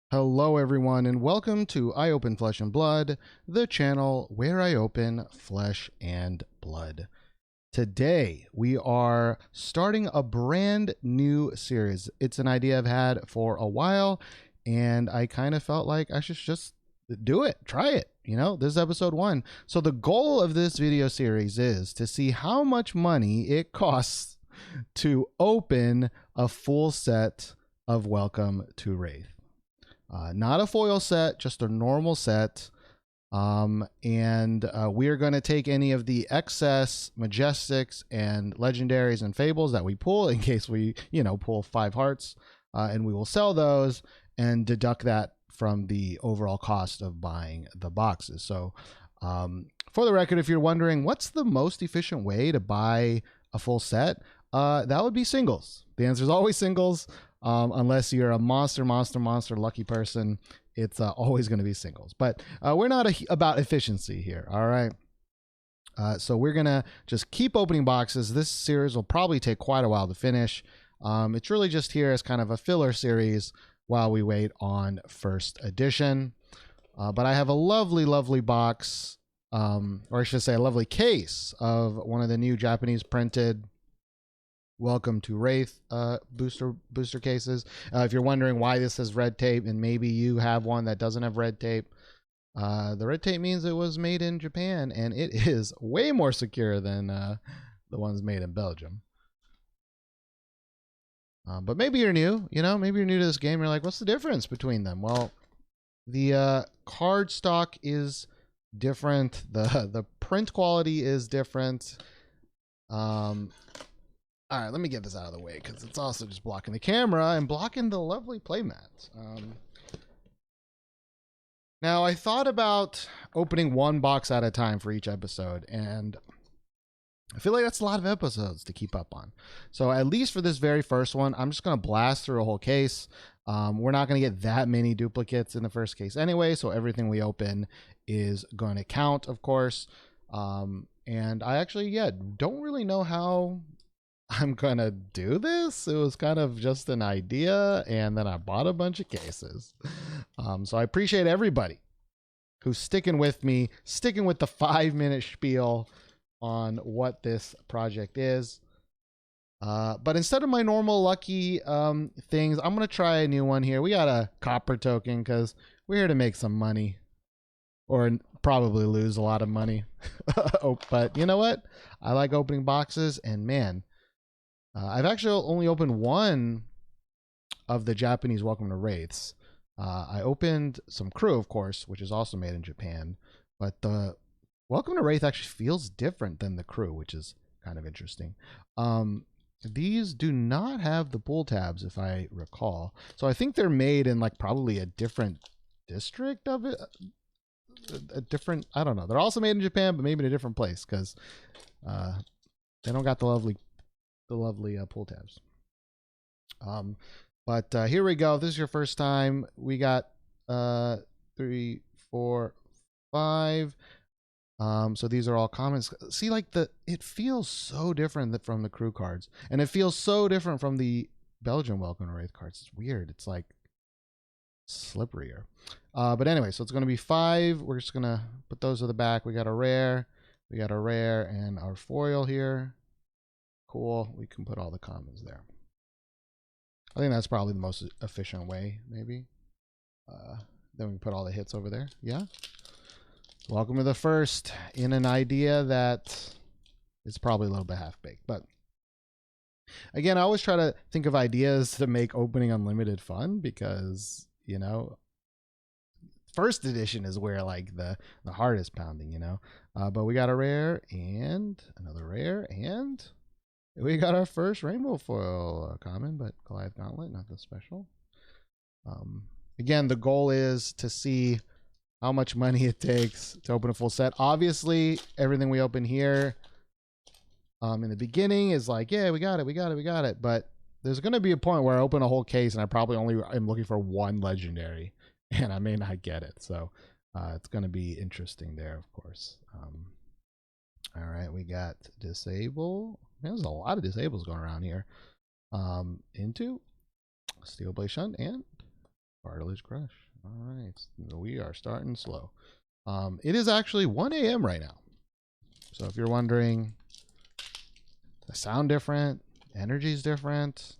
Hello, everyone, and welcome to I Open Flesh and Blood, the channel where I open flesh and blood. Today, we are starting a brand new series. It's an idea I've had for a while, and I kind of felt like I should just do it, try it. This is episode 1. So, the goal of this video series is to see how much money it costs to open a full set of Welcome to Rathe. Not a foil set, just a normal set. We're going to take any of the excess Majestics and Legendaries and Fables that we pull in case we, pull 5 hearts. And we will sell those and deduct that from the overall cost of buying the boxes. So for the record, if you're wondering what's the most efficient way to buy a full set, that would be singles. The answer is always singles. Unless you're a monster lucky person, it's always going to be singles. But we're not about efficiency here, all right? So we're going to just keep opening boxes. This series will probably take quite a while to finish. It's really just here as kind of a filler series while we wait on first edition. But I have a lovely box, or I should say a lovely case of one of the new Japanese printed Welcome to Rathe booster cases. If you're wondering why this has red tape and maybe you have one that doesn't have red tape, the red tape means it was made in Japan and it is way more secure than the ones made in Belgium. But maybe you're new, maybe you're new to this game. You're like, what's the difference between them? Well, the card stock is different. The print quality is different. All right, let me get this out of the way because it's also just blocking the camera and blocking the lovely playmat. Now, I thought about opening one box at a time for each episode, and I feel like that's a lot of episodes to keep up on. So at least for this very first one, I'm just going to blast through a whole case. We're not going to get that many duplicates in the first case anyway, so everything we open is going to count, of course. And I actually, don't really know how I'm gonna do this. It was kind of just an idea, and then I bought a bunch of cases. So I appreciate everybody who's sticking with me, sticking with the 5-minute spiel on what this project is. But instead of my normal lucky things, I'm gonna try a new one here. We got a copper token because we're here to make some money, or probably lose a lot of money. Oh, but you know what? I like opening boxes, and man, I've actually only opened one of the Japanese Welcome to Wraiths. I opened some Crew, of course, which is also made in Japan, but the Welcome to Wraith actually feels different than the Crew, which is kind of interesting. These do not have the pull tabs, if I recall. So I think they're made in like probably a different district of it. A different, I don't know. They're also made in Japan, but maybe in a different place because they don't got the lovely pull tabs. But here we go. If this is your first time, we got 3, 4, 5. So these are all comments. See, like it feels so different from the Crew cards, and it feels so different from the Belgian Welcome to Wraith cards. It's weird. It's like slipperier. But anyway, so it's going to be 5. We're just gonna put those to the back. We got a rare, and our foil here. Cool. We can put all the commons there. I think that's probably the most efficient way, maybe. Then we can put all the hits over there. Yeah. Welcome to the first in an idea that is probably a little bit half-baked. But again, I always try to think of ideas to make opening unlimited fun because, first edition is where like the heart is pounding, But we got a rare and another rare and we got our first rainbow foil common, but Goliath Gauntlet, not the special. Again, the goal is to see how much money it takes to open a full set. Obviously, everything we open here in the beginning is like, yeah, we got it. But there's going to be a point where I open a whole case and I probably only am looking for one legendary, and I may not get it. So it's going to be interesting there, of course. All right, we got disable. Man, there's a lot of disables going around here. Into Steel Blade Shunt and Cartilage Crush. All right. We are starting slow. It is actually 1 a.m. right now. So if you're wondering, the sound different, energy's different.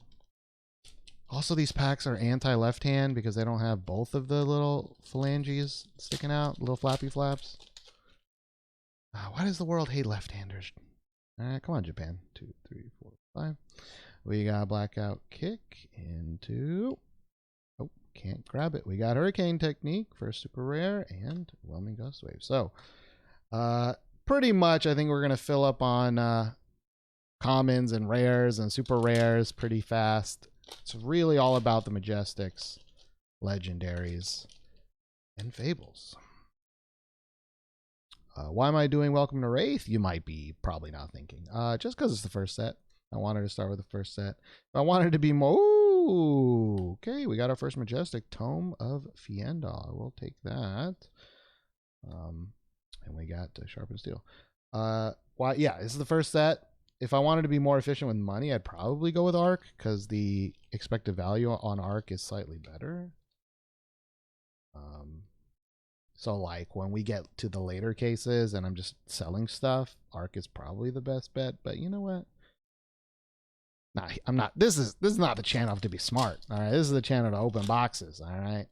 Also, these packs are anti-left hand because they don't have both of the little phalanges sticking out, little flappy flaps. Why does the world hate left-handers? All right, come on, Japan. 2, 3, 4, 5. We got Blackout Kick into... Oh, can't grab it. We got Hurricane Technique for super rare and Whelming Gust Wave. So, pretty much, I think we're going to fill up on commons and rares and super rares pretty fast. It's really all about the Majestics, Legendaries, and Fables. Why am I doing Welcome to Rathe? You might be probably not thinking. Just because it's the first set. I wanted to start with the first set. But I wanted to be more... Ooh, okay, we got our first Majestic, Tome of Fiendal. We'll take that. And we got Sharpened Steel. Yeah, this is the first set. If I wanted to be more efficient with money, I'd probably go with Arc because the expected value on Arc is slightly better. So like when we get to the later cases and I'm just selling stuff, Arc is probably the best bet. But you know what? Nah, I'm not. This is not the channel to be smart. All right, this is the channel to open boxes. All right.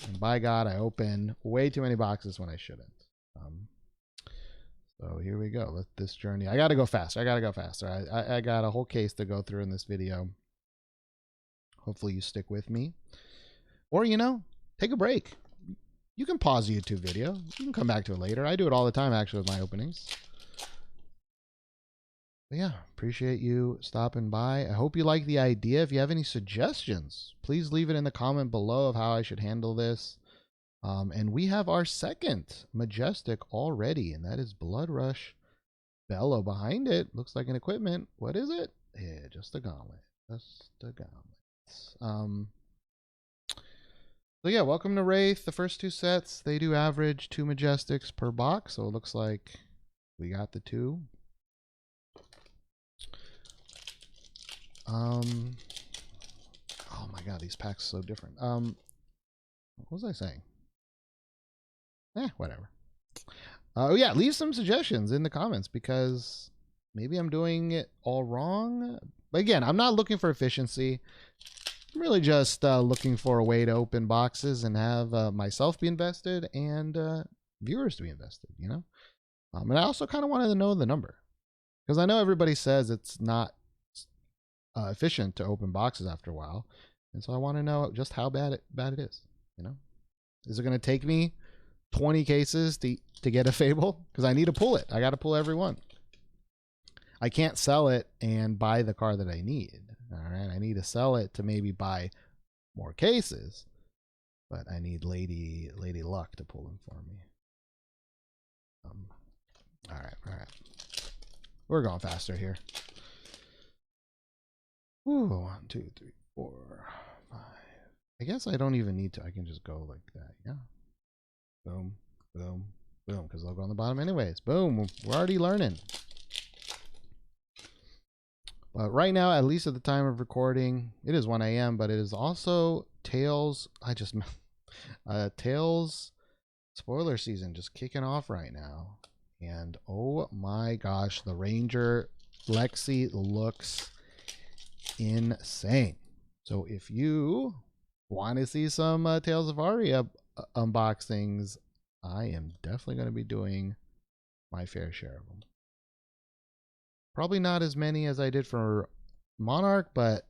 And by God, I open way too many boxes when I shouldn't. So here we go. Let this journey. I got to go faster. I got a whole case to go through in this video. Hopefully you stick with me. Or, you know, take a break. You can pause the YouTube video. You can come back to it later. I do it all the time, actually, with my openings. But yeah, appreciate you stopping by. I hope you like the idea. If you have any suggestions, please leave it in the comment below of how I should handle this. And we have our second Majestic already, and that is Blood Rush Bellow. Behind it looks like an equipment. What is it? Yeah, just a gauntlet. Just a gauntlet. So yeah, welcome to Rathe. The first two sets, they do average 2 Majestics per box, so it looks like we got the 2. Oh my God, these packs are so different. What was I saying? Whatever. Oh yeah, leave some suggestions in the comments because maybe I'm doing it all wrong. But again, I'm not looking for efficiency. I'm really just looking for a way to open boxes and have myself be invested and viewers to be invested, you know? And I also kind of wanted to know the number because I know everybody says it's not efficient to open boxes after a while. And so I want to know just how bad it is, you know? Is it going to take me 20 cases to get a Fable? Because I need to pull it. I got to pull every one. I can't sell it and buy the card that I need. All right, I need to sell it to maybe buy more cases, but I need Lady Luck to pull them for me. All right. We're going faster here. Ooh, 1, 2, 3, 4, 5. I guess I don't even need to. I can just go like that. Yeah. Boom, boom, boom, because they'll go on the bottom anyways. Boom, we're already learning. But right now, at least at the time of recording, it is 1 a.m., but it is also Tales. Tales spoiler season just kicking off right now. And oh my gosh, the Ranger Lexi looks insane. So if you want to see some Tales of Aria unboxings, I am definitely going to be doing my fair share of them. Probably not as many as I did for Monarch, but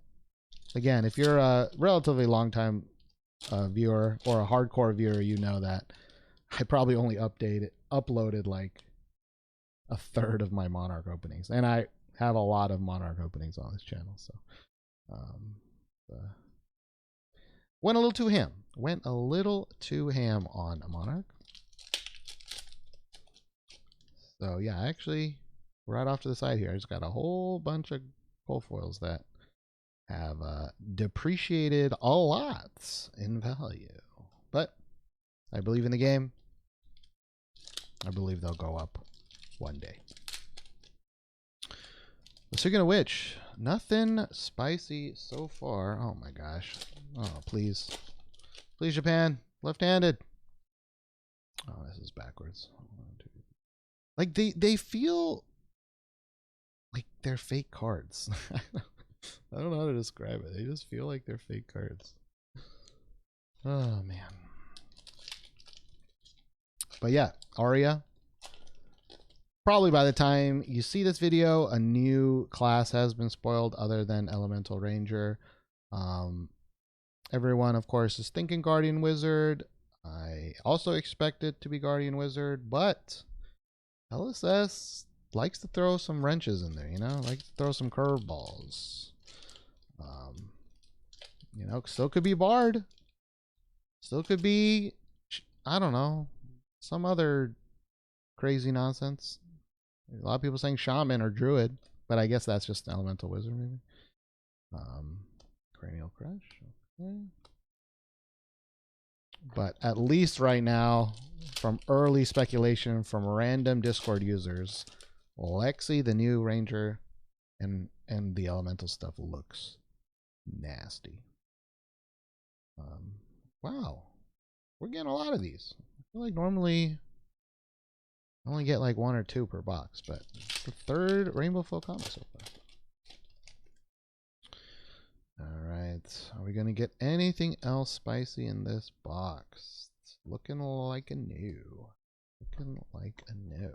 again, if you're a relatively long time viewer or a hardcore viewer, you know that I probably only uploaded like a third of my Monarch openings, and I have a lot of Monarch openings on this channel. So went a little too ham on Monarch. So yeah, actually, right off to the side here, I just got a whole bunch of cold foils that have depreciated a lot in value. But I believe in the game. I believe they'll go up one day. Speaking of which, nothing spicy so far. Oh my gosh. Oh, please. Please, Japan. Left-handed. Oh, this is backwards. Like they feel like they're fake cards. I don't know how to describe it. They just feel like they're fake cards. Oh man. But yeah, Aria. Probably by the time you see this video, a new class has been spoiled other than Elemental Ranger. Everyone, of course, is thinking Guardian Wizard. I also expect it to be Guardian Wizard, but LSS likes to throw some wrenches in there, you know? Likes to throw some curveballs. You know, still could be Bard. Still could be, I don't know, some other crazy nonsense. A lot of people saying Shaman or Druid, but I guess that's just Elemental Wizard, maybe. Cranial Crush. Okay. But at least right now, from early speculation from random Discord users, Lexi, the new Ranger, and the Elemental stuff looks nasty. Wow. We're getting a lot of these. I feel like normally I only get like 1 or 2 per box, but it's the 3rd Rainbow Foil comic so far. Alright. Are we going to get anything else spicy in this box? It's looking like a new. Looking like a new.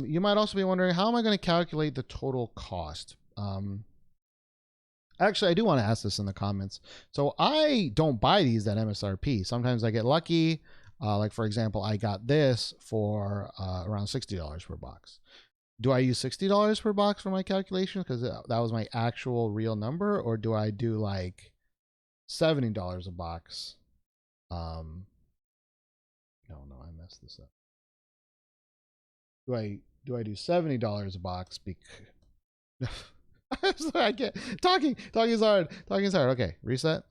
You might also be wondering, how am I going to calculate the total cost? Actually, I do want to ask this in the comments. So I don't buy these at MSRP. Sometimes I get lucky. Like, for example, I got this for around $60 per box. Do I use $60 per box for my calculation because that was my actual real number? Or do I do like $70 a box? No, I messed this up. Do I do $70 a box because I can't. Talking is hard. Talking is hard. Okay, reset.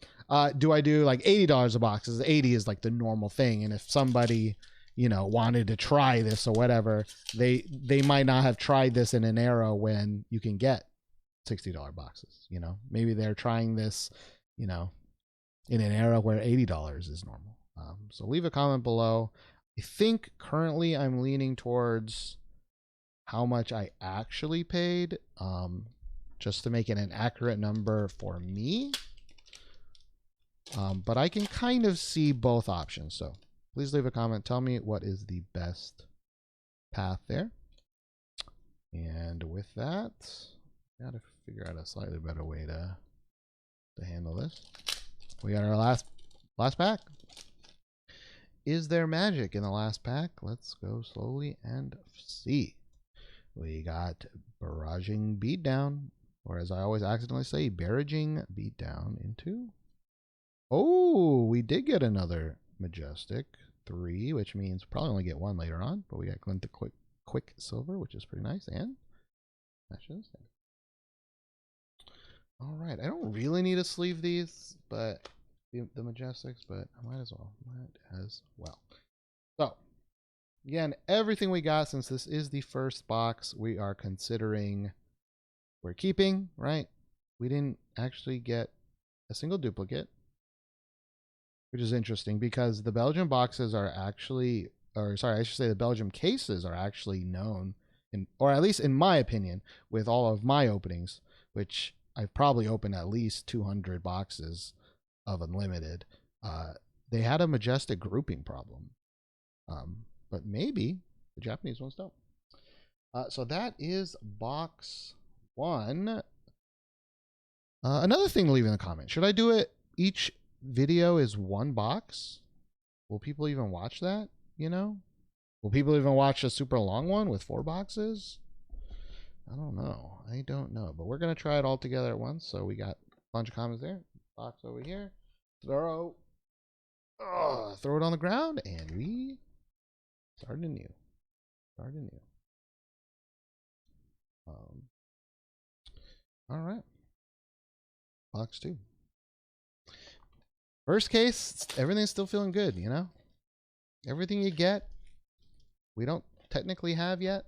Do I do like $80 a box? Because 80 is like the normal thing, and if somebody, you know, wanted to try this or whatever, they might not have tried this in an era when you can get $60 boxes. You know, maybe they're trying this, you know, in an era where $80 is normal. So leave a comment below. I think currently I'm leaning towards how much I actually paid, just to make it an accurate number for me. But I can kind of see both options. So please leave a comment. Tell me what is the best path there. And with that, got to figure out a slightly better way to handle this. We got our last pack. Is there magic in the last pack? Let's go slowly and see. We got Barraging Beatdown, or as I always accidentally say, Barraging Beatdown into... Oh, we did get another Majestic 3, which means probably only get 1 later on, but we got Glint the Quicksilver, which is pretty nice, and matches. All right, I don't really need to sleeve these, but the Majestics, but I might as well. So, again, everything we got, since this is the first box, we are considering we're keeping, right? We didn't actually get a single duplicate, which is interesting because the Belgium boxes are actually, or sorry, I should say the Belgium cases are actually known, or at least in my opinion, with all of my openings, which I've probably opened at least 200 boxes of Unlimited. They had a Majestic grouping problem. But maybe the Japanese ones don't. So that is box 1. Another thing to leave in the comments. Should I do it each video is 1 box? Will people even watch that? You know? Will people even watch a super long one with 4 boxes? I don't know. I don't know. But we're going to try it all together at once. So we got a bunch of comments there. Box over here. Throw it on the ground. And we start anew. All right. Box 2. First case, everything's still feeling good, you know? Everything you get, we don't technically have yet.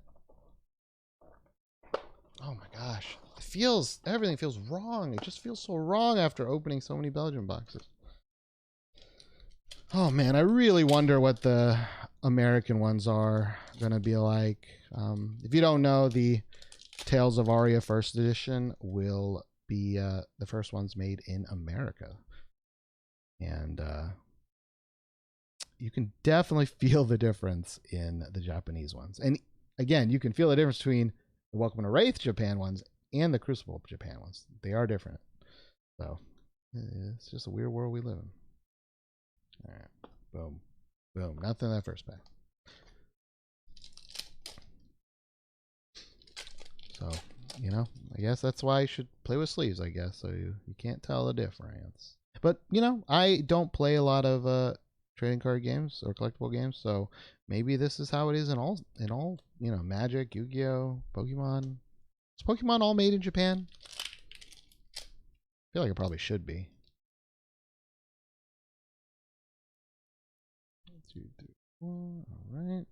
Oh my gosh. everything feels wrong. It just feels so wrong after opening so many Belgian boxes. Oh man, I really wonder what the American ones are gonna be like. If you don't know, the Tales of Aria First Edition will be the first ones made in America, and you can definitely feel the difference in the Japanese ones. And again, you can feel the difference between the Welcome to Rathe Japan ones and the Crucible Japan ones. They are different. So it's just a weird world we live in. All right, boom, boom. Nothing in that first pack. So, you know, I guess that's why you should play with sleeves, I guess, so you can't tell the difference. But, you know, I don't play a lot of trading card games or collectible games, so maybe this is how it is in all, you know, Magic, Yu-Gi-Oh, Pokemon. Is Pokemon all made in Japan? I feel like it probably should be. 1, 2, 3, 4. All right.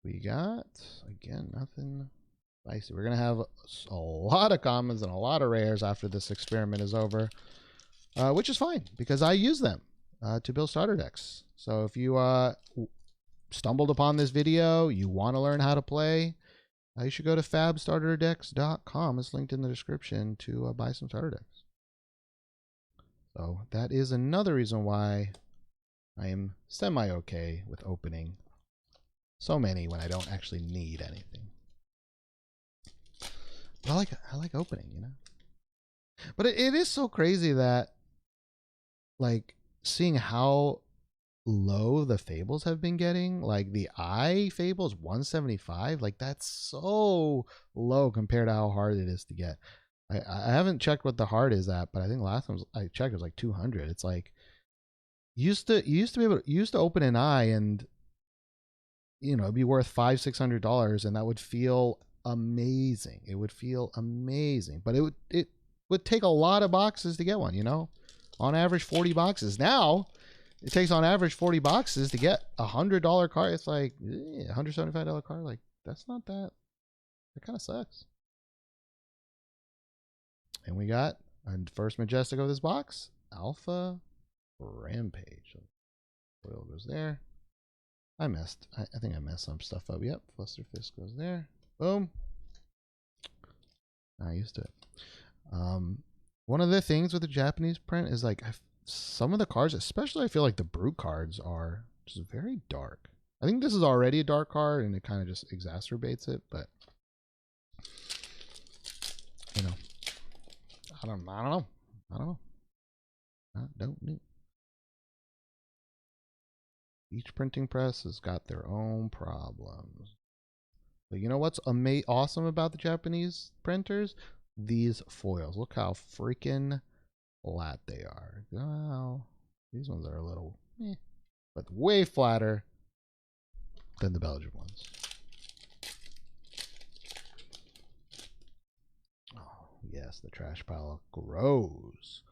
We got, again, nothing spicy. We're going to have a lot of commons and a lot of rares after this experiment is over, which is fine because I use them to build starter decks. So if you stumbled upon this video, you want to learn how to play, you should go to fabstarterdecks.com. It's linked in the description to buy some starter decks. So that is another reason why I am semi-okay with opening so many when I don't actually need anything. But I like opening, you know. But it is so crazy that, like, seeing how low the fables have been getting. Like the I fable is 175. Like that's so low compared to how hard it is to get. I haven't checked what the hard is at, but I think last time I checked it was like 200. It's like you used to open an I and, you know, it'd be worth $500-600 and that would feel amazing. It would feel amazing, but it would take a lot of boxes to get one, you know, on average 40 boxes. Now it takes on average 40 boxes to get $100 card. It's like $175 card. Like that's not that. That kind of sucks. And we got our first Majestic of this box, Alpha Rampage. Foil goes there. I think I messed some stuff up. Yep, Fluster Fist goes there. Boom. Not used to it. One of the things with the Japanese print is like some of the cards, especially I feel like the Brute cards are just very dark. I think this is already a dark card and it kind of just exacerbates it, but you know, I don't know. I don't know. Each printing press has got their own problems. But you know what's awesome about the Japanese printers? These foils. Look how freaking flat they are. Well, these ones are a little but way flatter than the Belgian ones. Oh, yes, the trash pile grows.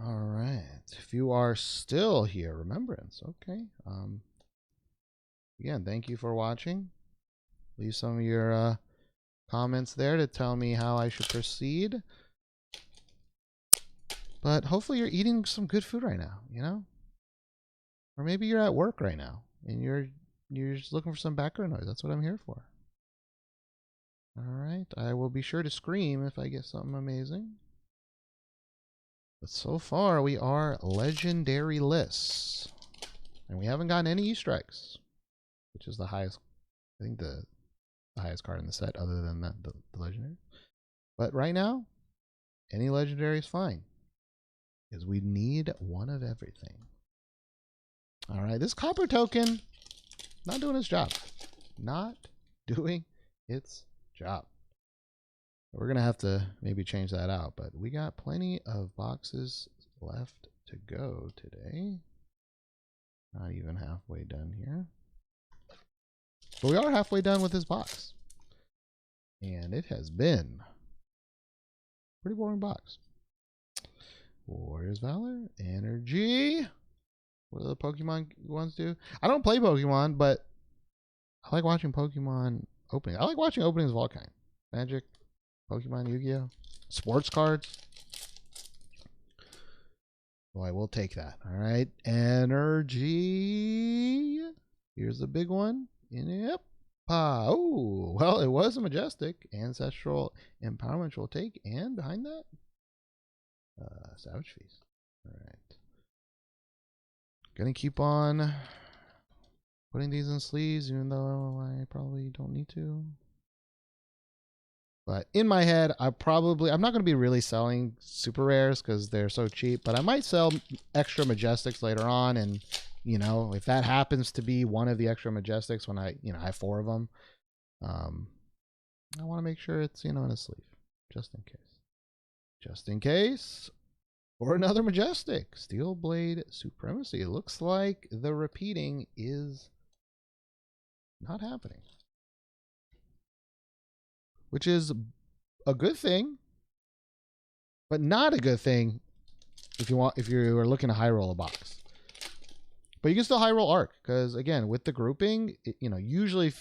All right. If you are still here, Remembrance. Okay. Again, thank you for watching. Leave some of your comments there to tell me how I should proceed. But hopefully you're eating some good food right now, you know? Or maybe you're at work right now and you're just looking for some background noise. That's what I'm here for. All right. I will be sure to scream if I get something amazing. But so far we are legendary lists. And we haven't gotten any Easter eggs, which is the highest, I think the highest card in the set other than the legendary. But right now, any legendary is fine. Because we need one of everything. All right, this copper token, not doing its job. Not doing its job. We're going to have to maybe change that out, but we got plenty of boxes left to go today. Not even halfway done here. But we are halfway done with this box. And it has been a pretty boring box. Warrior's Valor, Energy. What do the Pokemon ones do? I don't play Pokemon, but I like watching Pokemon opening. I like watching openings of all kinds. Magic, Pokemon, Yu-Gi-Oh, sports cards. Well, I will take that. All right, energy. Here's the big one. Yep. Oh, well, it was a majestic. Ancestral empowerment will take, and behind that, Savage Feast. All right. Gonna keep on putting these in sleeves, even though I probably don't need to. But in my head, I'm not going to be really selling super rares because they're so cheap, but I might sell extra majestics later on. And, you know, if that happens to be one of the extra majestics when I have 4 of them, I want to make sure it's, in a sleeve just in case. Just in case. Or another majestic. Steel Blade Supremacy. It looks like the repeating is not happening, which is a good thing, but not a good thing if you are looking to high roll a box. But you can still high roll Arc because, again, with the grouping, usually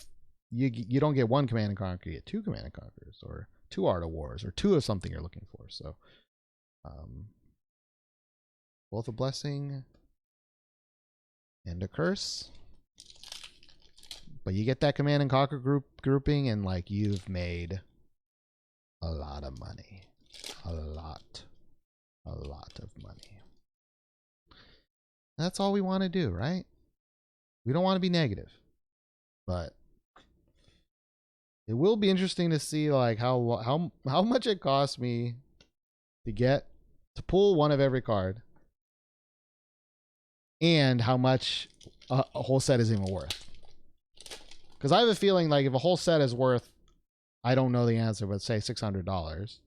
you don't get 1 Command and Conquer, you get 2 Command and Conquers, or 2 Art of Wars, or 2 of something you're looking for. So, both a blessing and a curse. But you get that Command and Conquer grouping, and like you've made a lot of money. A lot of money. That's all we want to do, right? We don't want to be negative. But it will be interesting to see like how much it costs me to pull 1 of every card, and how much a whole set is even worth. Because I have a feeling like if a whole set is worth, I don't know the answer, but say $600,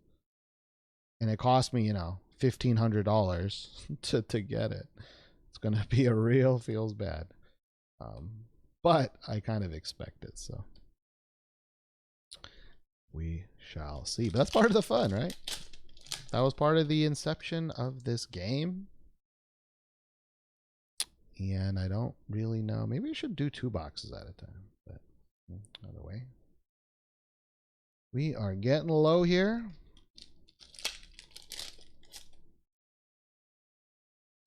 and it cost me, $1,500 to get it, it's going to be a real feels bad. But I kind of expect it, so we shall see. But that's part of the fun, right? That was part of the inception of this game. And I don't really know. Maybe I should do 2 boxes at a time. But either way, we are getting low here.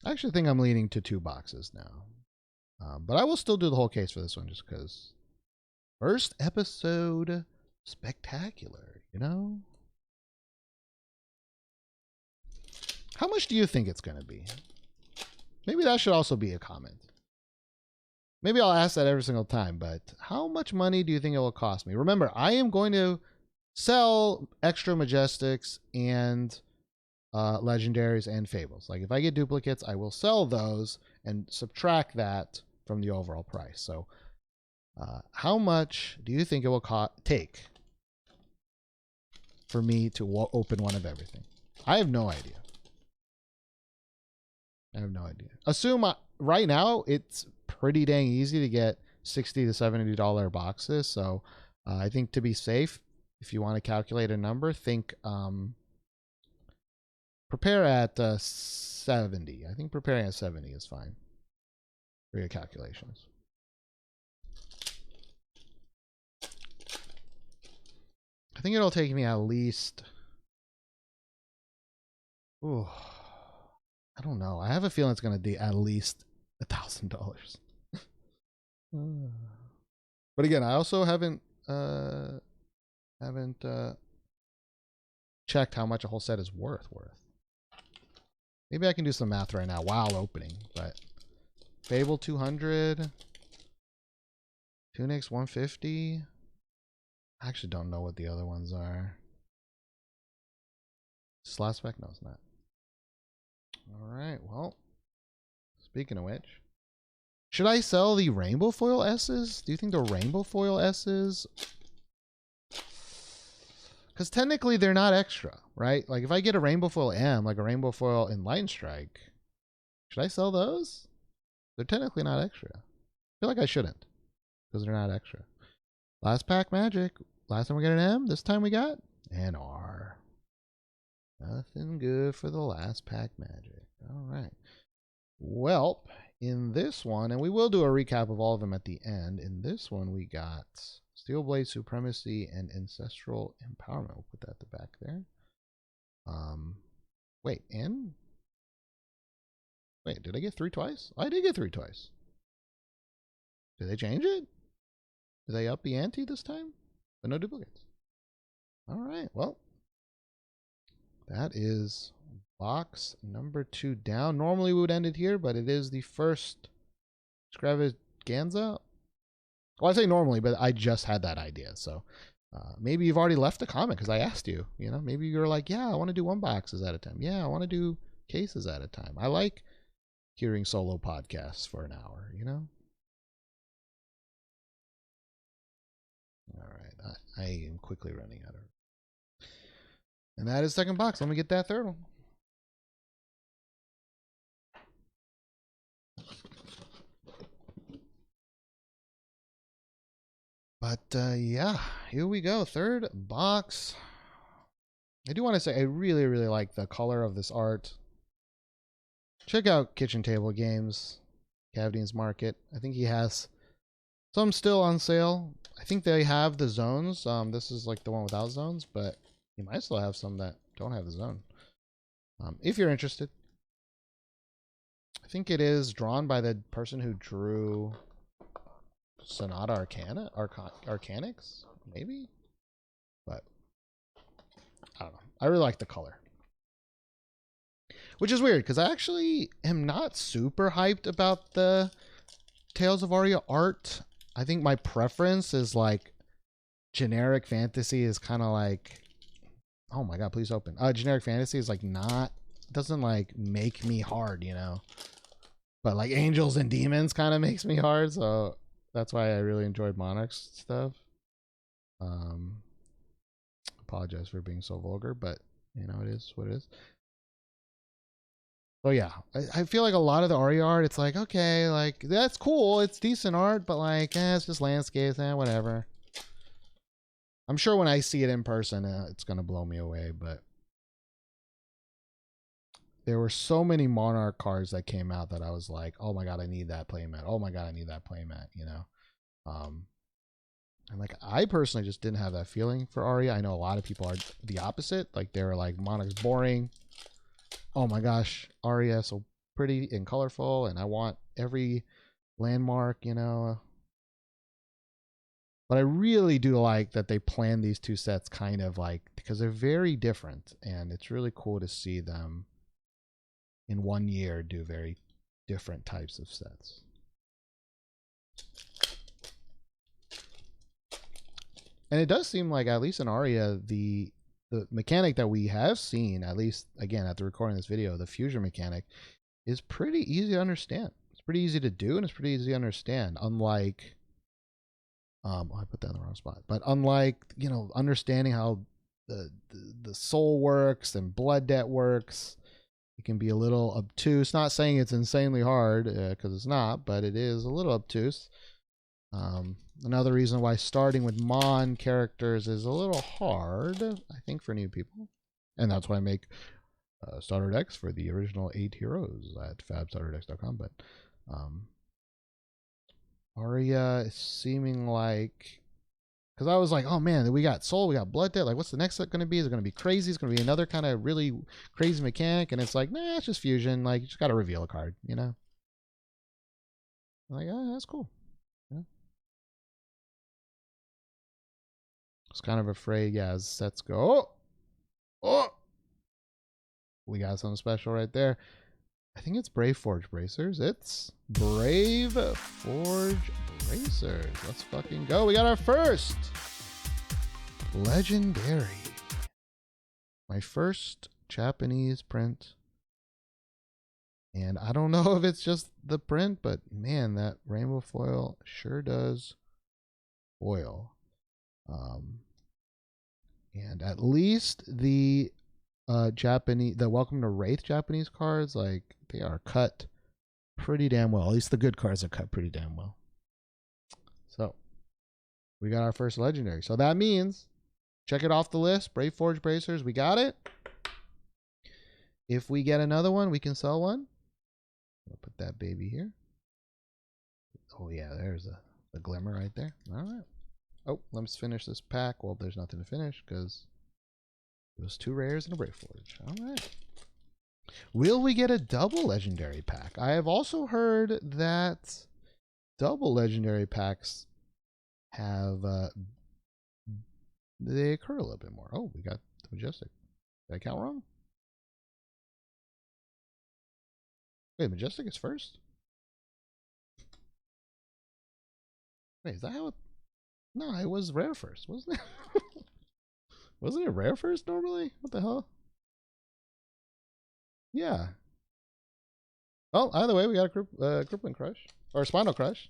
I actually think I'm leaning to 2 boxes now. But I will still do the whole case for this one just because. First episode spectacular, How much do you think it's going to be? Maybe that should also be a comment. Maybe I'll ask that every single time, but how much money do you think it will cost me? Remember, I am going to sell extra majestics and legendaries and fables. Like if I get duplicates, I will sell those and subtract that from the overall price. So how much do you think it will take for me to open 1 of everything? I have no idea. Assume right now it's pretty dang easy to get $60 to $70 boxes. So I think to be safe, if you want to calculate a number, think prepare at 70. I think preparing at 70 is fine for your calculations. I think it'll take me at least. Ooh. I don't know. I have a feeling it's going to be at least $1,000. But again, I also haven't checked how much a whole set is worth. Maybe I can do some math right now while opening. But Fable 200, Tunics 150. I actually don't know what the other ones are. Slot spec? No, it's not. All right, well, speaking of which, should I sell the rainbow foil S's? Do you think the rainbow foil S's? Because technically they're not extra, right? Like if I get a rainbow foil M, like a rainbow foil in Lightning Strike, should I sell those? They're technically not extra. I feel like I shouldn't because they're not extra. Last pack magic. Last time we got an M, this time we got an R. Nothing good for the last pack magic. All right. Well, in this one, and we will do a recap of all of them at the end. In this one, we got Steel Blade Supremacy and Ancestral Empowerment. We'll put that at the back there. Wait, did I get 3 twice? I did get 3 twice. Did they change it? Did they up the ante this time? But no duplicates. All right, well, that is box number 2 down. Normally we would end it here, but it is the first extravaganza. Well, I say normally, but I just had that idea. So maybe you've already left a comment because I asked you. You know, maybe you're like, yeah, I want to do 1 boxes at a time. Yeah, I want to do cases at a time. I like hearing solo podcasts for an hour, you know? All right, I am quickly running out of. And that is second box. Let me get that third one. But yeah, here we go. Third box. I do want to say I really, really like the color of this art. Check out Kitchen Table Games, Cavdeen's Market. I think he has some still on sale. I think they have the zones. This is like the one without zones, but you might still have some that don't have the zone. If you're interested. I think it is drawn by the person who drew Sonata Arcana, Arcanics, maybe? But I don't know. I really like the color. Which is weird, because I actually am not super hyped about the Tales of Aria art. I think my preference is like generic fantasy is kind of like, oh my god, please open. Generic fantasy is like not, doesn't like make me hard, you know? But like Angels and Demons kind of makes me hard, so that's why I really enjoyed Monarch's stuff. Apologize for being so vulgar, but you know, it is what it is. So yeah, I feel like a lot of the Aria art, it's like, okay, like that's cool, it's decent art, but like, it's just landscapes, whatever. I'm sure when I see it in person, it's gonna blow me away, but there were so many Monarch cards that came out that I was like, oh my god, I need that playmat. Oh my god, I need that playmat, you know? And like, I personally just didn't have that feeling for Aria. I know a lot of people are the opposite. Like, they were like, Monarch's boring. Oh my gosh, Aria so pretty and colorful, and I want every landmark, you know? But I really do like that they planned these 2 sets kind of like, because they're very different, and it's really cool to see them in 1 year do very different types of sets. And it does seem like, at least in Aria, the mechanic that we have seen, at least again after recording this video, the fusion mechanic is pretty easy to understand. It's pretty easy to do, and it's pretty easy to understand. Unlike, I put that in the wrong spot. But unlike, you know, understanding how the soul works and blood debt works, it can be a little obtuse. Not saying it's insanely hard, because it's not, but it is a little obtuse. Another reason why starting with Mon characters is a little hard, I think, for new people. And that's why I make starter decks for the original 8 heroes at fabstarterdecks.com. But Aria is seeming like, because I was like, oh man, we got Soul, we got Blood Debt. Like, what's the next set going to be? Is it going to be crazy? Is it going to be another kind of really crazy mechanic? And it's like, nah, it's just fusion. Like, you just got to reveal a card, you know? I'm like, oh, that's cool. Yeah. I was kind of afraid, yeah, as sets go. Oh! We got something special right there. I think it's Brave Forge Bracers. It's Brave Forge Bracers. Let's fucking go. We got our first legendary. My first Japanese print. And I don't know if it's just the print, but man, that rainbow foil sure does foil. And at least the Japanese, the Welcome to Rathe Japanese cards, like, they are cut pretty damn well. At least the good cards are cut pretty damn well. So we got our first legendary. So that means, check it off the list. Brave Forge Bracers, we got it. If we get another one, we can sell one. I'll put that baby here. Oh yeah, there's a glimmer right there. All right. Oh, let's finish this pack. Well, there's nothing to finish because it was 2 rares and a Brave Forge. All right. Will we get a double legendary pack? I have also heard that double legendary packs have they occur a little bit more. Oh, we got the Majestic. Did I count wrong? Wait, Majestic is first? Wait, is that how it... No, it was rare first, wasn't it? Wasn't it rare first normally? What the hell? Yeah. Well, either way, we got a Crippling Crush. Or Spinal Crush,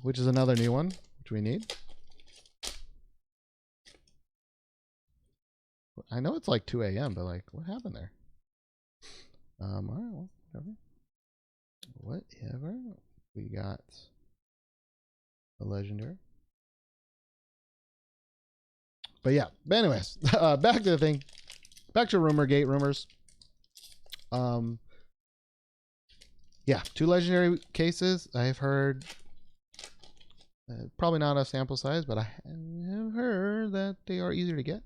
which is another new one, which we need. I know it's like 2 a.m., but like, what happened there? All right, well, whatever. Whatever. We got a legendary. But yeah, but anyways, back to the thing. Back to rumors. Yeah, 2 legendary cases. I've heard, probably not a sample size, but I have heard that they are easier to get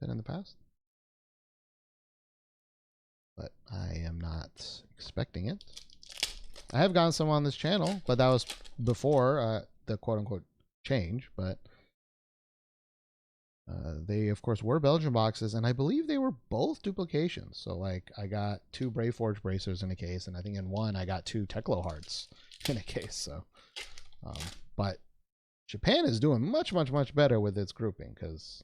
than in the past. But I am not expecting it. I have gotten some on this channel, but that was before the quote-unquote change. But they, of course, were Belgian boxes, and I believe they were both duplications. So, like, I got 2 Brave Forge bracers in a case, and I think in one I got 2 Teklo hearts in a case. So, but Japan is doing much better with its grouping, because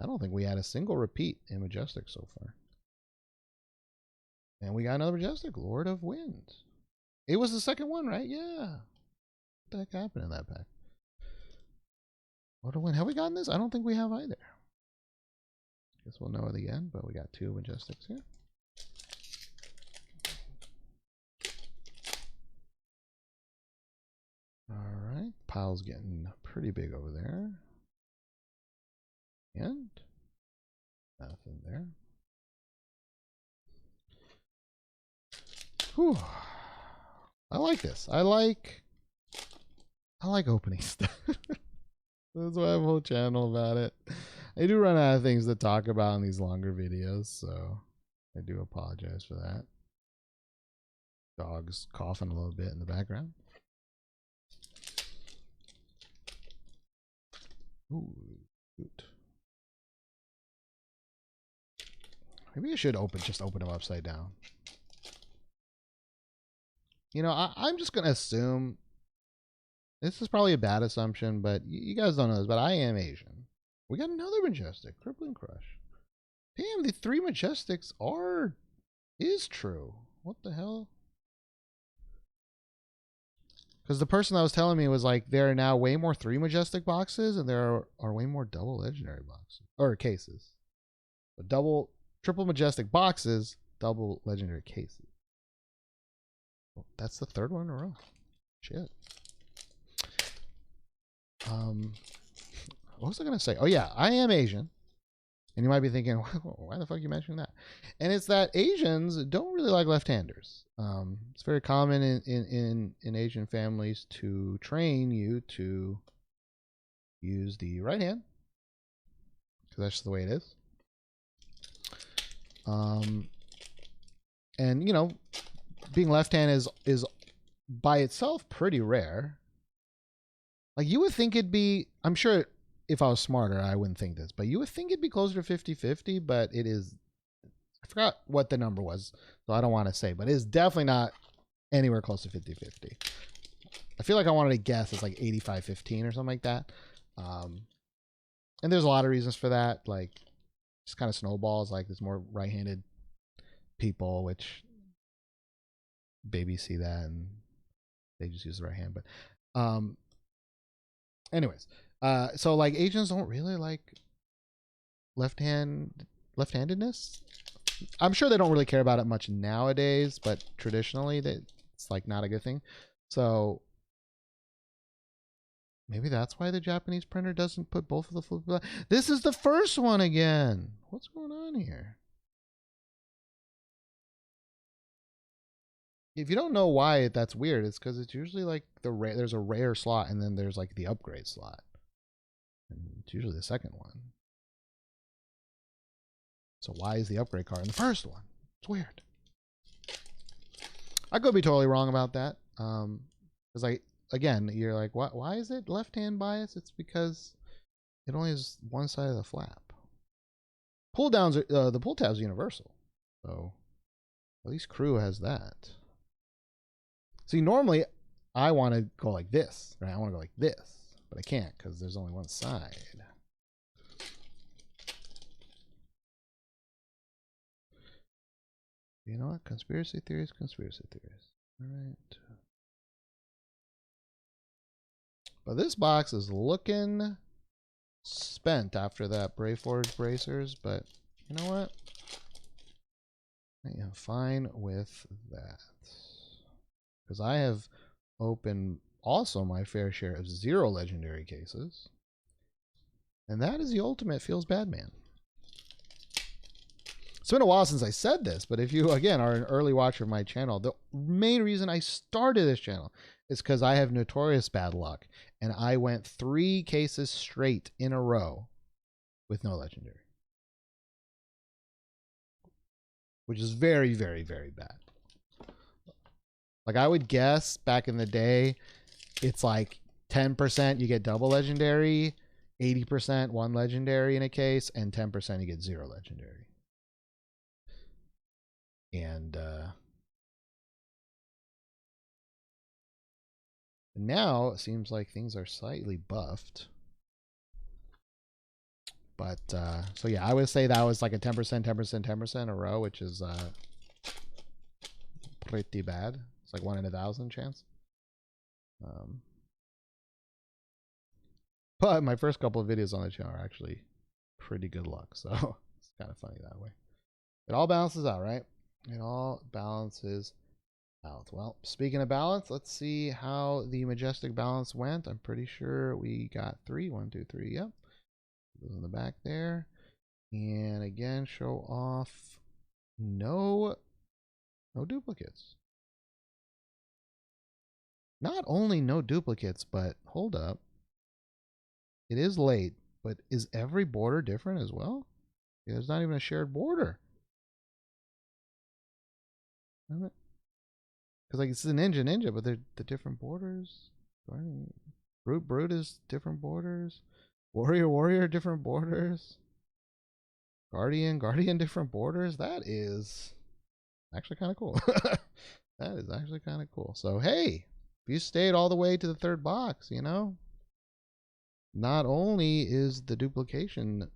I don't think we had a single repeat in Majestic so far. And we got another Majestic, Lord of Wind. It was the second one, right? Yeah. What the heck happened in that pack? Lord of Wind. Have we gotten this? I don't think we have either. Guess we'll know it again, but we got 2 Majestics here. Alright. Pile's getting pretty big over there. And nothing there. Whew. I like this. I like opening stuff. That's why I have a whole channel about it. I do run out of things to talk about in these longer videos, so I do apologize for that. Dog's coughing a little bit in the background. Ooh, cute. Maybe I should just open them upside down. You know, I'm just going to assume, this is probably a bad assumption, but you guys don't know this, but I am Asian. We got another Majestic, Crippling Crush. Damn, the 3 Majestics is true. What the hell? Because the person that was telling me was like, there are now way more 3 Majestic boxes, and there are way more double legendary boxes, or cases. But triple Majestic boxes, double legendary cases. Well, that's the 3rd one in a row. Shit. What was I going to say? Oh, yeah, I am Asian. And you might be thinking, why the fuck are you mentioning that? And it's that Asians don't really like left-handers. It's very common in Asian families to train you to use the right hand, because that's just the way it is. And, you know, being left-handed is by itself pretty rare. Like, you would think it'd be, I'm sure if I was smarter, I wouldn't think this, but you would think it'd be closer to 50-50, but it is, I forgot what the number was, so I don't want to say, but it is definitely not anywhere close to 50-50. I feel like I wanted to guess it's like 85-15 or something like that. And there's a lot of reasons for that, like, just kind of snowballs, like there's more right-handed people, which babies see that and they just use the right hand. But anyways, so like Asians don't really like left-handedness. I'm sure they don't really care about it much nowadays, but traditionally it's like not a good thing. So maybe that's why the Japanese printer doesn't put both of the flip. This is the first one again. What's going on here? If you don't know why that's weird, it's because it's usually like there's a rare slot and then there's like the upgrade slot. It's usually the second one. So why is the upgrade card in the first one? It's weird. I could be totally wrong about that. Because again, you're like, what? Why is it left-hand bias? It's because it only has one side of the flap. Pull downs are the pull tab's universal, so at least crew has that. See, normally I want to go like this, right? I want to go like this, but I can't because there's only one side. You know what? Conspiracy theories, conspiracy theories. All right. But this box is looking spent after that Brayforge bracers, but you know what? I am fine with that. Because I have opened also my fair share of 0 legendary cases. And that is the ultimate feels bad man. It's been a while since I said this, but if you, again, are an early watcher of my channel, the main reason I started this channel is because I have notorious bad luck. And I went 3 cases straight in a row with no legendary. Which is very, very, very bad. Like I would guess back in the day, it's like 10% you get double legendary, 80% 1 legendary in a case, and 10% you get 0 legendary. And now it seems like things are slightly buffed. But so yeah, I would say that was like a 10%, 10%, 10% a row, which is pretty bad. It's like 1 in 1,000 chance. But my first couple of videos on the channel are actually pretty good luck, so it's kind of funny that way. It all balances out, right? It all balances out. Well, speaking of balance, let's see how the majestic balance went. I'm pretty sure we got 3. 1, 2, 3. Yep. Goes in the back there. And again, show off no duplicates. Not only no duplicates, but hold up. It is late, but is every border different as well? Yeah, there's not even a shared border. Because like it's a ninja, but they're the different borders. Brute is different borders. Warrior different borders. Guardian different borders. That is actually kind of cool. That is actually kind of cool. So hey, if you stayed all the way to the 3rd box, you know, not only is the duplication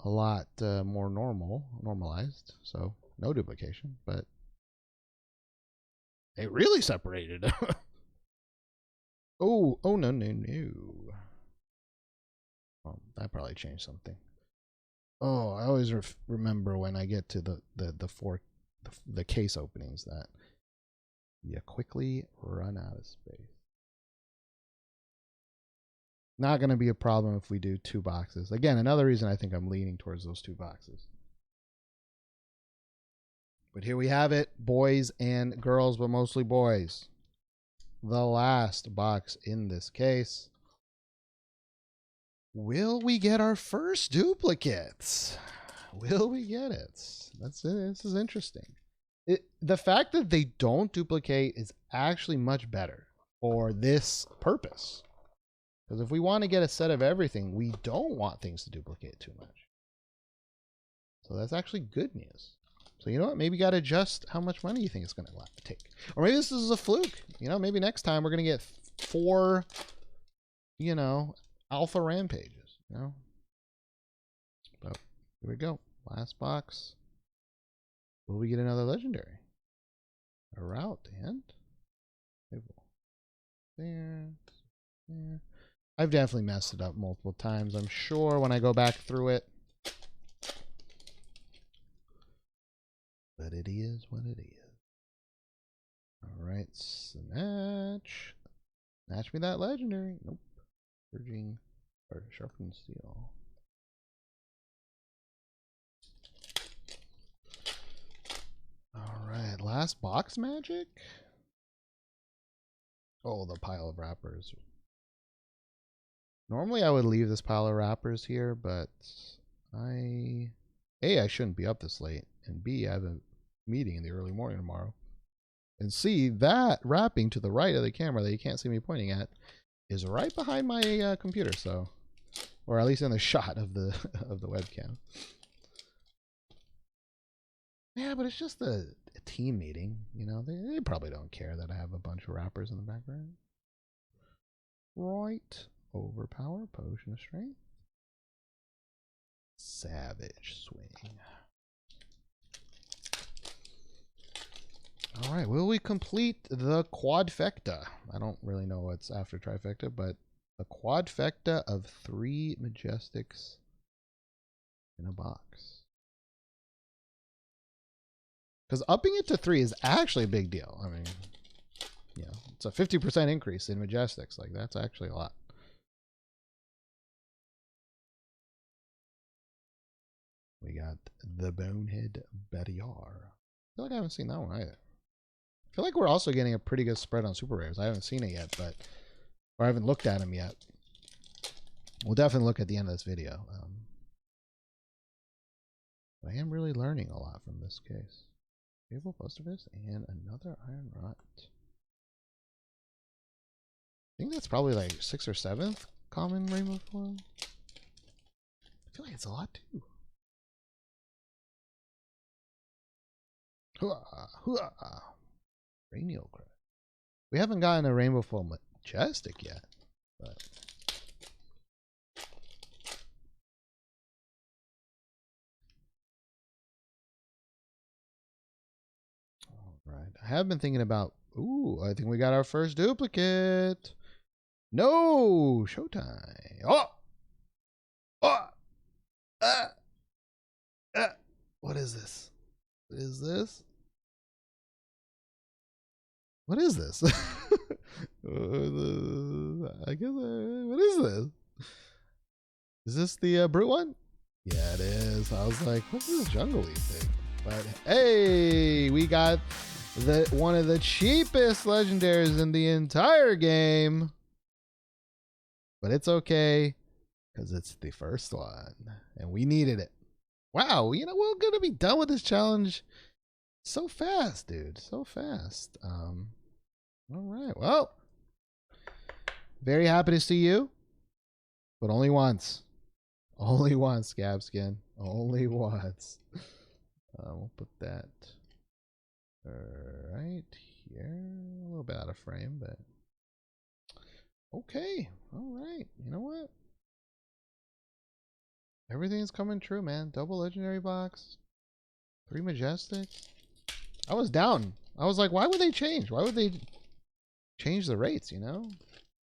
a lot more normalized, so no duplication, but it really separated. oh no. Well, that probably changed something. Oh, I always remember when I get to the case openings that you quickly run out of space. Not going to be a problem if we do 2 boxes. Again, another reason I think I'm leaning towards those 2 boxes. But here we have it, boys and girls, but mostly boys. The last box in this case. Will we get our first duplicates? Will we get it? That's it. This is interesting. The fact that they don't duplicate is actually much better for this purpose. Because if we want to get a set of everything, we don't want things to duplicate too much. So that's actually good news. So you know what? Maybe you got to adjust how much money you think it's going to take. Or maybe this is a fluke. You know, maybe next time we're going to get 4, you know, alpha rampages, you know. But here we go. Last box. Will we get another legendary? A route and there. I've definitely messed it up multiple times, I'm sure, when I go back through it. But it is what it is. All right, snatch. Snatch me that legendary. Nope. Purging or sharpened steel. All right, last box magic. Oh, the pile of wrappers. Normally I would leave this pile of wrappers here, but I shouldn't be up this late, and B, I have a meeting in the early morning tomorrow. And C, that wrapping to the right of the camera that you can't see me pointing at is right behind my computer, so, or at least in the shot of the of the webcam. Yeah, but it's just a team meeting, you know. They probably don't care that I have a bunch of wrappers in the background. Right. Overpower, potion of strength. Savage swing. All right, will we complete the quadfecta? I don't really know what's after trifecta, but a quadfecta of 3 majestics in a box. Because upping it to 3 is actually a big deal. I mean, you know, it's a 50% increase in majestics. Like, that's actually a lot. We got the Bonehead WTR. I feel like I haven't seen that one either. I feel like we're also getting a pretty good spread on super rares. I haven't seen it yet, but or I haven't looked at them yet. We'll definitely look at the end of this video. But I am really learning a lot from this case. Favorable Busterfist and another Iron Rot. I think that's probably like 6th or 7th common rainbow foil. I feel like it's a lot too. Rainial Crash. We haven't gotten a rainbow foil majestic yet, but all right. I have been thinking about. Ooh, I think we got our first duplicate. No, showtime. What is this? What is this? What is this? I guess. What is this? Is this the brute one? Yeah, it is. I was like, what's this jungly thing? But hey, we got one of the cheapest legendaries in the entire game. But it's okay, because it's the first one, and we needed it. Wow, you know, we're gonna be done with this challenge so fast, dude. So fast. All right. Well, very happy to see you, but only once. Only once, Gabskin. Only once. We'll put that right here. A little bit out of frame, but okay. All right. You know what? Everything's coming true, man. Double legendary box. 3 majestics. I was down. I was like, why would they change? Why would they change the rates, you know?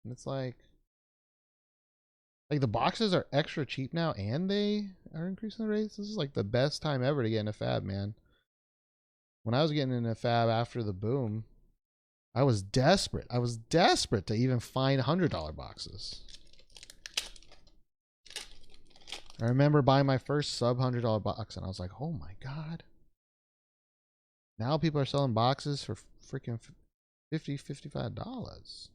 And it's like the boxes are extra cheap now and they are increasing the rates. This is like the best time ever to get in a fab, man. When I was getting in a fab after the boom, I was desperate. I was desperate to even find $100 boxes. I remember buying my first sub $100 box and I was like, oh my God. Now people are selling boxes for freaking $50, $55.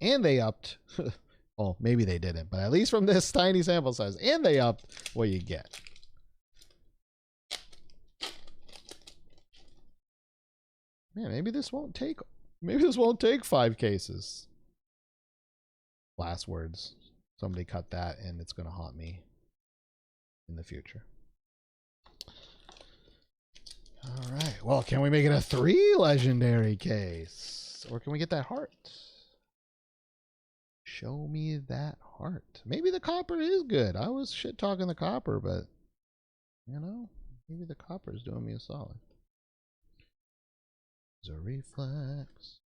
And they upped. Oh, maybe they didn't, but at least from this tiny sample size. And they upped what you get. Man, maybe this won't take 5 cases. Last words. Somebody cut that and it's going to haunt me in the future. All right. Well, can we make it a 3 legendary case? Or can we get that heart? Show me that heart. Maybe the copper is good. I was shit talking the copper, but you know, maybe the copper is doing me a solid. There's a reflex.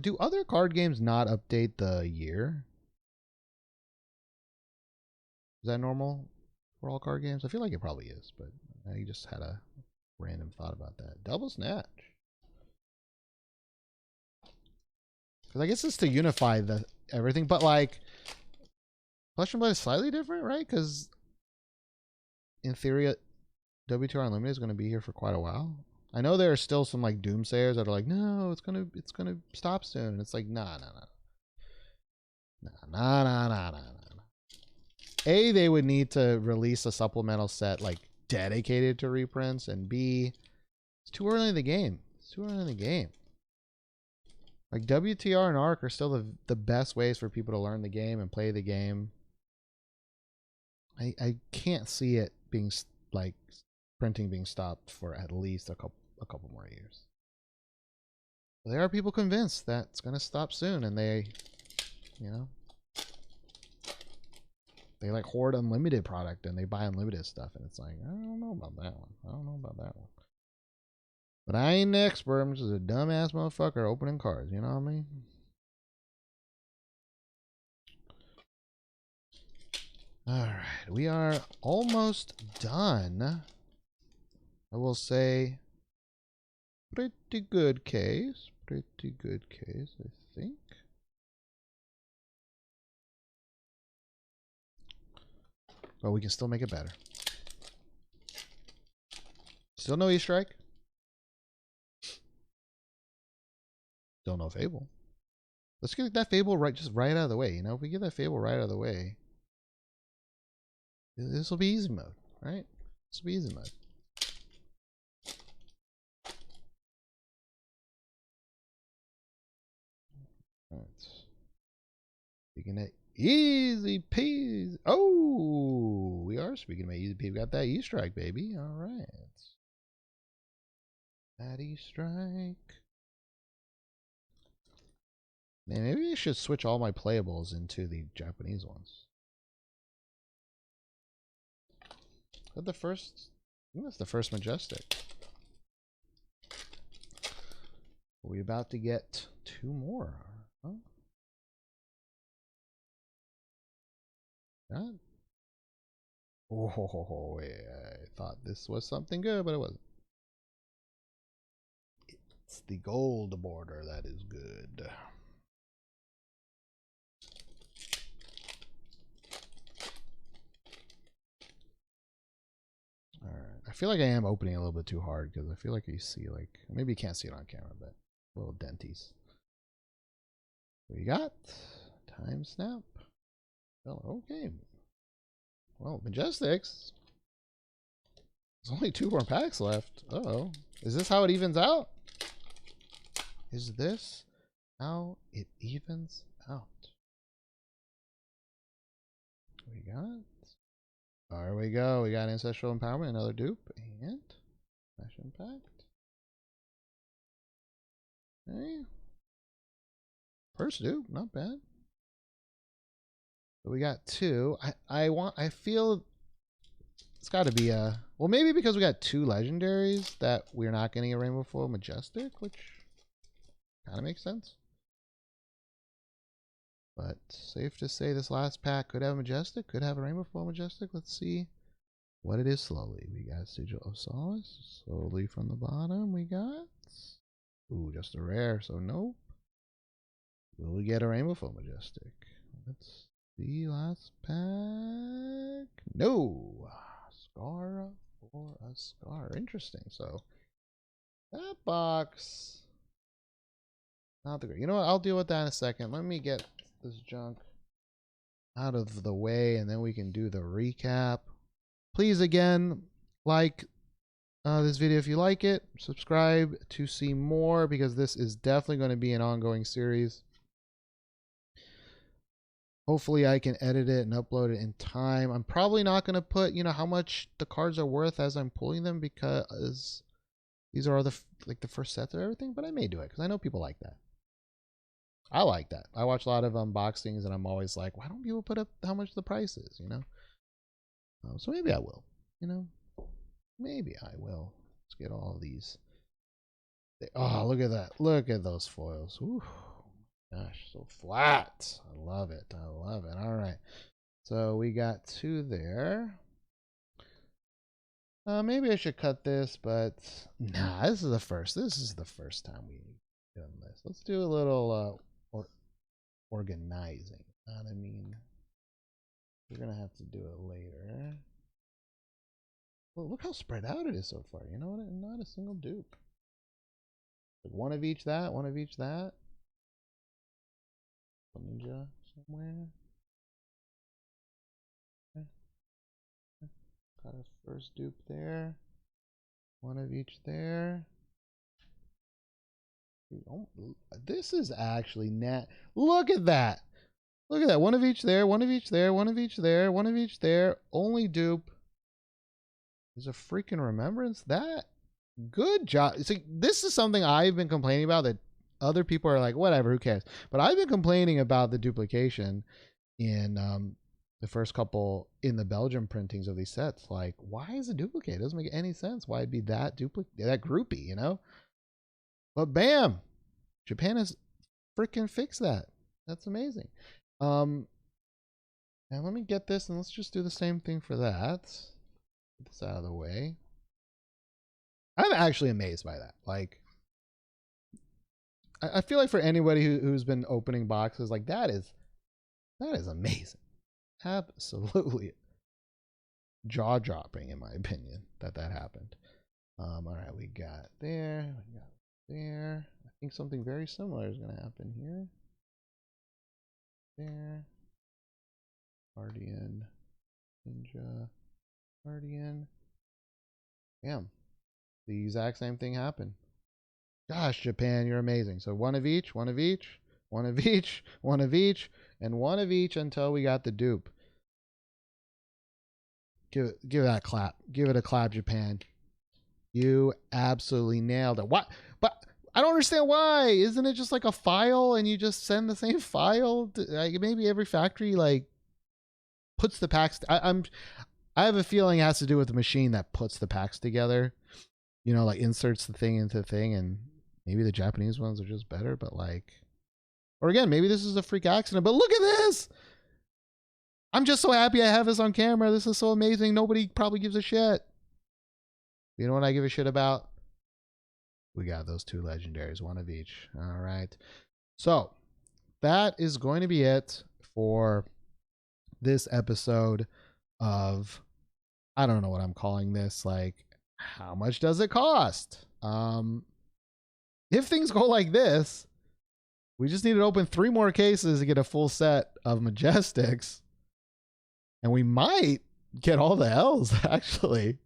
Do other card games not update the year? Is that normal for all card games? I feel like it probably is, but I just had a random thought about that. Double snatch. Because I guess it's to unify the everything, but like Flesh and Blood is slightly different, right? Because in theory, WTR Unlimited is going to be here for quite a while. I know there are still some like doomsayers that are like, no, it's gonna stop soon. And it's like, nah, nah, nah, nah, nah, nah, nah, nah. A, they would need to release a supplemental set like dedicated to reprints, and B, it's too early in the game. It's too early in the game. Like WTR and ARC are still the best ways for people to learn the game and play the game. I can't see it being like printing being stopped for at least a couple more years. There are people convinced that it's gonna stop soon, and they, you know, they like hoard unlimited product and they buy unlimited stuff, and it's like, I don't know about that one. I don't know about that one. But I ain't an expert. I'm just a dumbass motherfucker opening cards. You know what I mean? All right, we are almost done. I will say, pretty good case. Pretty good case, I think. But we can still make it better. Still no E-Strike. Still no Fable. Let's get that Fable right out of the way. You know, if we get that Fable right out of the way, this will be easy mode, right? This will be easy mode. All right. Speaking of easy peasy. Oh, we are speaking of easy peasy. We got that E-Strike, baby. All right. That E-Strike. Man, maybe I should switch all my playables into the Japanese ones. Is that the first? I think that's the first Majestic. Are we about to get two more? Huh? God. Oh, yeah, I thought this was something good, but it wasn't. It's the gold border that is good. Alright. I feel like I am opening a little bit too hard because I feel like you see, like, maybe you can't see it on camera, but little denties. What you got? Time snap. Oh, okay. Well, Majestics. There's only 2 more packs left. Uh-oh. Is this how it evens out? Is this how it evens out? We got. There we go. We got Ancestral Empowerment, another dupe, and Smash Impact. Hey. First dupe, not bad. So we got 2. I feel it's got to be a, well, maybe because we got 2 legendaries that we're not getting a Rainbow Foil Majestic, which kind of makes sense. But safe to say this last pack could have a Majestic, could have a Rainbow Foil Majestic. Let's see what it is slowly. We got Sigil of Solace. Slowly from the bottom, we got, ooh, just a rare, so nope. Will we get a Rainbow Foil Majestic? Let's see, last pack. No. Scar for a Scar. Interesting. So that box, not the great. You know what? I'll deal with that in a second. Let me get this junk out of the way, and then we can do the recap. Please, again, like this video if you like it. Subscribe to see more, because this is definitely going to be an ongoing series. Hopefully I can edit it and upload it in time. I'm probably not going to put, you know, how much the cards are worth as I'm pulling them, because these are the first sets of everything, but I may do it because I know people like that. I like that. I watch a lot of unboxings and I'm always like, why don't people put up how much the price is, you know? So maybe I will, you know? Maybe I will. Let's get all of these. Oh, look at that. Look at those foils. Ooh. Gosh, so flat. I love it. I love it. All right. So we got 2 there. Maybe I should cut this, but nah, this is the first. This is the first time we've done this. Let's do a little organizing. You know what I mean? We're gonna have to do it later. Well, look how spread out it is so far. You know what? Not a single dupe. Like one of each that, one of each that. Ninja somewhere. Okay. Got his first dupe there. One of each there. Oh, this is actually net. Look at that. Look at that. One of each there, one of each there, one of each there, one of each there. Only dupe is a freaking remembrance. That good job. See, this is something I've been complaining about that other people are like, whatever, who cares? But I've been complaining about the duplication in the first couple in the Belgium printings of these sets. Like, why is it duplicate? It doesn't make any sense. Why it'd be that that groupy, you know? But bam, Japan has freaking fixed that. That's amazing. And let me get this, and let's just do the same thing for that. Get this out of the way. I'm actually amazed by that. Like, I feel like for anybody who's been opening boxes, like that is amazing. Absolutely jaw dropping, in my opinion, that happened. All right, we got there, we got there. I think something very similar is going to happen here. There. Guardian. Ninja. Guardian. Bam. The exact same thing happened. Gosh, Japan, you're amazing. So one of each, one of each, one of each, one of each, and one of each until we got the dupe. Give that a clap. Give it a clap, Japan. You absolutely nailed it. What? But I don't understand why. Isn't it just like a file and you just send the same file? Like maybe every factory like puts the packs. I have a feeling it has to do with the machine that puts the packs together. You know, like inserts the thing into the thing, and maybe the Japanese ones are just better. But like, or again, maybe this is a freak accident. But look at this. I'm just so happy I have this on camera. This is so amazing. Nobody probably gives a shit. You know what I give a shit about? We got those two legendaries, one of each. All right. So that is going to be it for this episode of, I don't know what I'm calling this. Like, how much does it cost? If things go like this, we just need to open 3 more cases to get a full set of Majestics. And we might get all the L's, actually,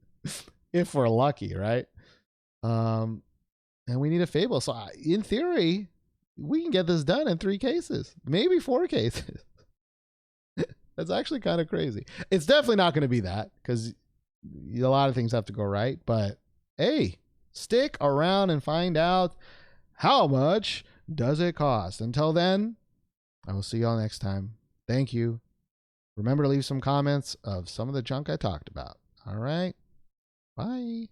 if we're lucky, right? And we need a Fable. So in theory, we can get this done in 3 cases, maybe 4 cases. That's actually kind of crazy. It's definitely not going to be that because a lot of things have to go right. But hey, stick around and find out how much does it cost. Until then, I will see y'all next time. Thank you. Remember to leave some comments of some of the junk I talked about. All right. Bye.